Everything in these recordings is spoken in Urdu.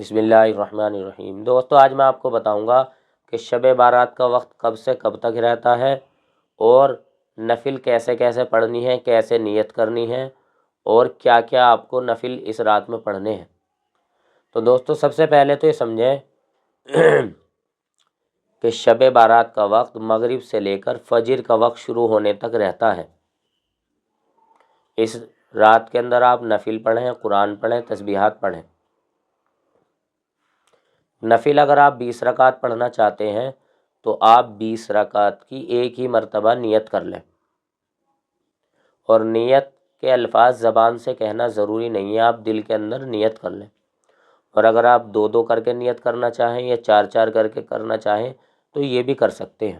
بسم اللہ الرحمن الرحیم۔ دوستو آج میں آپ کو بتاؤں گا کہ شب بارات کا وقت کب سے کب تک رہتا ہے اور نفل کیسے کیسے پڑھنی ہے، کیسے نیت کرنی ہے اور کیا کیا آپ کو نفل اس رات میں پڑھنے ہیں۔ تو دوستو سب سے پہلے تو یہ سمجھیں کہ شب بارات کا وقت مغرب سے لے کر فجر کا وقت شروع ہونے تک رہتا ہے۔ اس رات کے اندر آپ نفل پڑھیں، قرآن پڑھیں، تسبیحات پڑھیں۔ نفل اگر آپ 20 رکعت پڑھنا چاہتے ہیں تو آپ 20 رکعت کی ایک ہی مرتبہ نیت کر لیں، اور نیت کے الفاظ زبان سے کہنا ضروری نہیں ہے، آپ دل کے اندر نیت کر لیں۔ اور اگر آپ 2 کر کے نیت کرنا چاہیں یا 4 کر کے کرنا چاہیں تو یہ بھی کر سکتے ہیں۔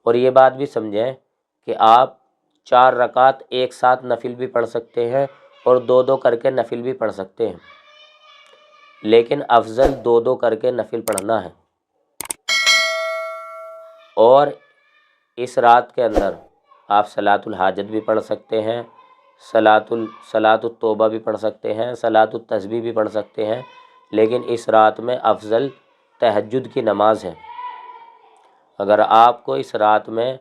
اور یہ بات بھی سمجھیں کہ آپ 4 رکعت ایک ساتھ نفل بھی پڑھ سکتے ہیں اور 2 کر کے نفل بھی پڑھ سکتے ہیں، لیکن افضل 2 کر کے نفل پڑھنا ہے۔ اور اس رات کے اندر آپ صلاۃ الحاجت بھی پڑھ سکتے ہیں، صلاۃ التوبہ بھی پڑھ سکتے ہیں، صلاۃ التسبیح بھی پڑھ سکتے ہیں، لیکن اس رات میں افضل تہجد کی نماز ہے۔ اگر آپ کو اس رات میں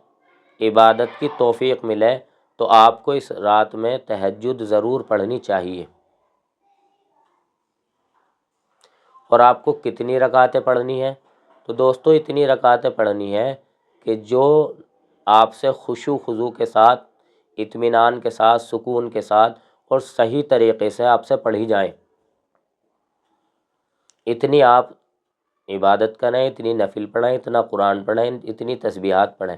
عبادت کی توفیق ملے تو آپ کو اس رات میں تہجد ضرور پڑھنی چاہیے۔ اور آپ کو کتنی رکعتیں پڑھنی ہیں؟ تو دوستو اتنی رکعتیں پڑھنی ہے کہ جو آپ سے خشوع خضوع کے ساتھ، اطمینان کے ساتھ، سکون کے ساتھ اور صحیح طریقے سے آپ سے پڑھی جائیں۔ اتنی آپ عبادت کریں، اتنی نفل پڑھیں، اتنا قرآن پڑھیں، اتنی تسبیحات پڑھیں۔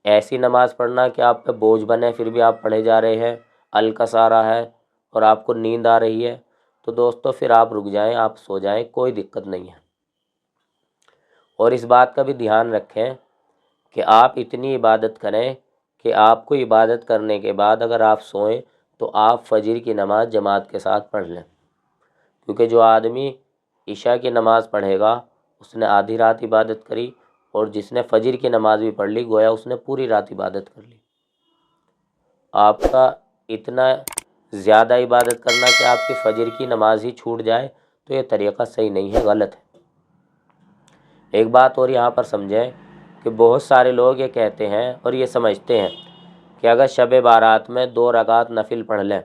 ایسی نماز پڑھنا کہ آپ پہ بوجھ بنے پھر بھی آپ پڑھے جا رہے ہیں، الکس آ رہا ہے اور آپ کو نیند آ رہی ہے، تو دوستو پھر آپ رک جائیں، آپ سو جائیں، کوئی دقت نہیں ہے۔ اور اس بات کا بھی دھیان رکھیں کہ آپ اتنی عبادت کریں کہ آپ کو عبادت کرنے کے بعد اگر آپ سوئیں تو آپ فجر کی نماز جماعت کے ساتھ پڑھ لیں، کیونکہ جو آدمی عشاء کی نماز پڑھے گا اس نے آدھی رات عبادت کری، اور جس نے فجر کی نماز بھی پڑھ لی گویا اس نے پوری رات عبادت کر لی۔ آپ کا اتنا زیادہ عبادت کرنا کہ آپ کی فجر کی نماز ہی چھوٹ جائے تو یہ طریقہ صحیح نہیں ہے، غلط ہے۔ ایک بات اور یہاں پر سمجھیں کہ بہت سارے لوگ یہ کہتے ہیں اور یہ سمجھتے ہیں کہ اگر شب بارات میں 2 رکعت نفل پڑھ لیں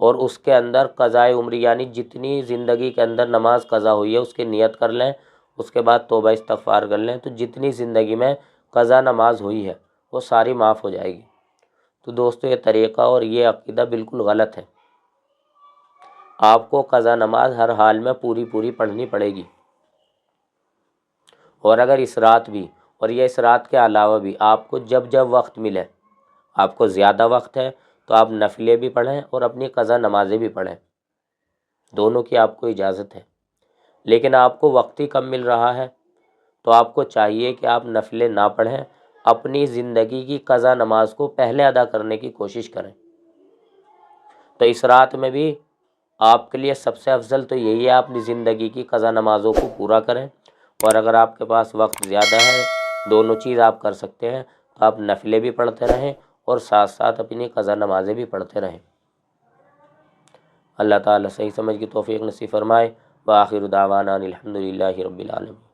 اور اس کے اندر قضائے عمری یعنی جتنی زندگی کے اندر نماز قضا ہوئی ہے اس کی نیت کر لیں، اس کے بعد توبہ استغفار کر لیں تو جتنی زندگی میں قضا نماز ہوئی ہے وہ ساری معاف ہو جائے گی۔ تو دوستو یہ طریقہ اور یہ عقیدہ بالکل غلط ہے۔ آپ کو قضا نماز ہر حال میں پوری پڑھنی پڑے گی، اور اگر اس رات بھی اور یہ اس رات کے علاوہ بھی آپ کو جب وقت ملے، آپ کو زیادہ وقت ہے تو آپ نفلیں بھی پڑھیں اور اپنی قضا نمازیں بھی پڑھیں، دونوں کی آپ کو اجازت ہے۔ لیکن آپ کو وقت ہی کم مل رہا ہے تو آپ کو چاہیے کہ آپ نفلیں نہ پڑھیں، اپنی زندگی کی قضا نماز کو پہلے ادا کرنے کی کوشش کریں۔ تو اس رات میں بھی آپ کے لیے سب سے افضل تو یہی ہے، آپ اپنی زندگی کی قضا نمازوں کو پورا کریں، اور اگر آپ کے پاس وقت زیادہ ہے، دونوں چیز آپ کر سکتے ہیں تو آپ نفلیں بھی پڑھتے رہیں اور ساتھ ساتھ اپنی قضا نمازیں بھی پڑھتے رہیں۔ اللہ تعالیٰ صحیح سمجھ کی توفیق نصیب فرمائے۔ وآخر دعوانا الحمد للہ رب العالمین۔